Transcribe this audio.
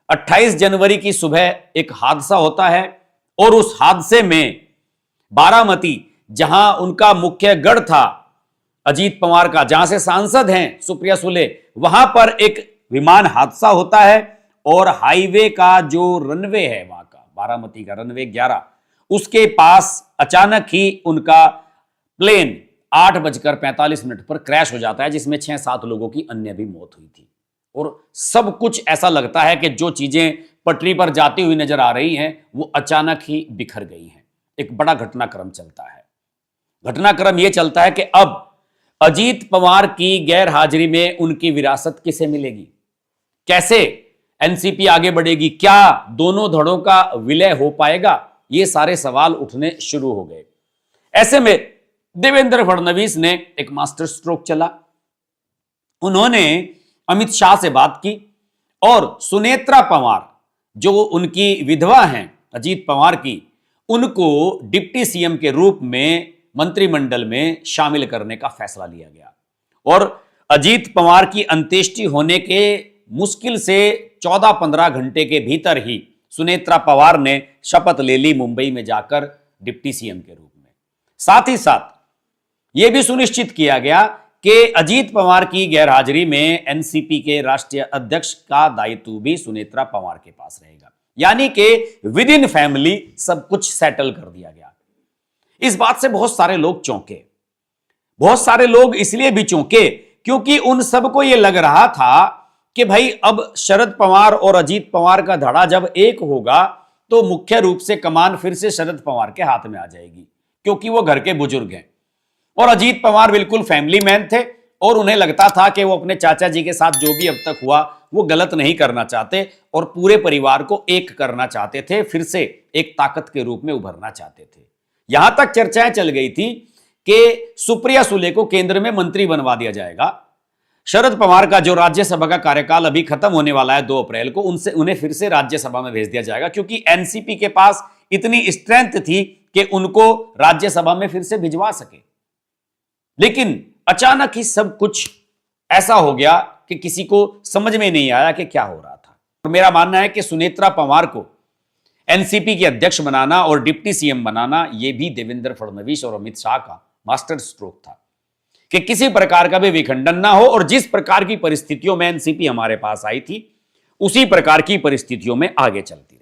28 जनवरी की सुबह एक हादसा होता है और उस हादसे में बारामती, जहां उनका मुख्य गढ़ था अजीत पवार का, जहां से सांसद हैं सुप्रिया सुले, वहां पर एक विमान हादसा होता है और हाईवे का जो रनवे है वहां का, बारामती का रनवे 11, उसके पास अचानक ही उनका प्लेन 8:45 पर क्रैश हो जाता है, जिसमें 6-7 लोगों की अन्य भी मौत हुई थी। और सब कुछ ऐसा लगता है कि जो चीजें पटरी पर जाती हुई नजर आ रही हैं वो अचानक ही बिखर गई हैं। एक बड़ा घटनाक्रम चलता है। घटनाक्रम यह चलता है कि अब अजीत पवार की गैर हाजिरी में उनकी विरासत किसे मिलेगी, कैसे एनसीपी आगे बढ़ेगी, क्या दोनों धड़ों का विलय हो पाएगा, ये सारे सवाल उठने शुरू हो गए। ऐसे में देवेंद्र फडणवीस ने एक मास्टर स्ट्रोक चला। उन्होंने अमित शाह से बात की और सुनेत्रा पवार, जो उनकी विधवा हैं अजीत पवार की, उनको डिप्टी सीएम के रूप में मंत्रिमंडल में शामिल करने का फैसला लिया गया। और अजीत पवार की अंत्येष्टि होने के मुश्किल से 14-15 घंटे के भीतर ही सुनेत्रा पवार ने शपथ ले ली मुंबई में जाकर डिप्टी सीएम के रूप में। साथ ही साथ यह भी सुनिश्चित किया गया कि अजीत पवार की गैरहाजिरी में एनसीपी के राष्ट्रीय अध्यक्ष का दायित्व भी सुनेत्रा पवार के पास रहेगा। यानी कि विद इन फैमिली सब कुछ सेटल कर दिया गया। इस बात से बहुत सारे लोग चौंके। बहुत सारे लोग इसलिए भी चौंके क्योंकि उन सबको यह लग रहा था कि भाई अब शरद पवार और अजीत पवार का धड़ा जब एक होगा तो मुख्य रूप से कमान फिर से शरद पवार के हाथ में आ जाएगी, क्योंकि वो घर के बुजुर्ग हैं और अजीत पवार बिल्कुल फैमिली मैन थे और उन्हें लगता था कि वो अपने चाचा जी के साथ जो भी अब तक हुआ वो गलत नहीं करना चाहते और पूरे परिवार को एक करना चाहते थे, फिर से एक ताकत के रूप में उभरना चाहते थे। यहां तक चर्चाएं चल गई थी कि सुप्रिया सुले को केंद्र में मंत्री बनवा दिया जाएगा। शरद पवार का जो राज्यसभा का कार्यकाल अभी खत्म होने वाला है 2 अप्रैल को, उन्हें फिर से राज्यसभा में भेज दिया जाएगा, क्योंकि एनसीपी के पास इतनी स्ट्रेंथ थी कि उनको राज्यसभा में फिर से भिजवा सके। लेकिन अचानक ही सब कुछ ऐसा हो गया कि किसी को समझ में नहीं आया कि क्या हो रहा था। और मेरा मानना है कि सुनेत्रा पवार को एनसीपी के अध्यक्ष बनाना और डिप्टी सीएम बनाना, यह भी देवेंद्र फडणवीस और अमित शाह का मास्टर स्ट्रोक था कि किसी प्रकार का भी विखंडन ना हो और जिस प्रकार की परिस्थितियों में एनसीपी हमारे पास आई थी उसी प्रकार की परिस्थितियों में आगे चलती